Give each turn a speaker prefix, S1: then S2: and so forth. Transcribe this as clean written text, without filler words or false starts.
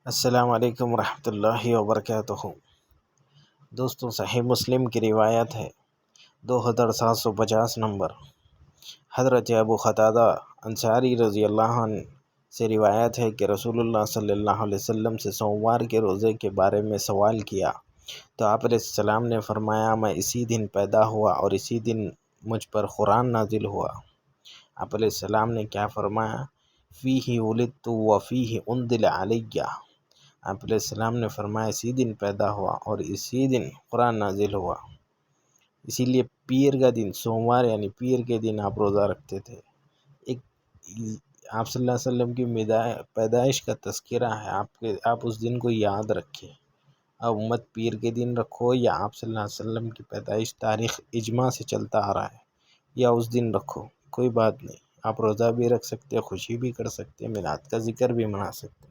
S1: السلام علیکم ورحمۃ اللہ وبرکاتہ۔ دوستوں، صحیح مسلم کی روایت ہے 2750 نمبر۔ حضرت ابو قتادہ انصاری رضی اللہ عنہ سے روایت ہے کہ رسول اللہ صلی اللہ علیہ وسلم سے سوموار کے روزے کے بارے میں سوال کیا تو آپ علیہ السلام نے فرمایا، میں اسی دن پیدا ہوا اور اسی دن مجھ پر قرآن نازل ہوا۔ آپ علیہ السلام نے کیا فرمایا؟ فیہ ولدت وفیہ انزل علی۔ آپ علیہ السلام نے فرمایا اسی دن پیدا ہوا اور اسی دن قرآن نازل ہوا۔ اسی لیے پیر کا دن، سوموار یعنی پیر کے دن آپ روزہ رکھتے تھے۔ ایک آپ صلی اللہ علیہ وسلم کی پیدائش کا تذکرہ ہے، آپ اس دن کو یاد رکھیں۔ اب مت پیر کے دن رکھو یا آپ صلی اللہ علیہ وسلم کی پیدائش تاریخ اجماع سے چلتا آ رہا ہے یا اس دن رکھو، کوئی بات نہیں۔ آپ روزہ بھی رکھ سکتے، خوشی بھی کر سکتے، میلاد کا ذکر بھی منا سکتے۔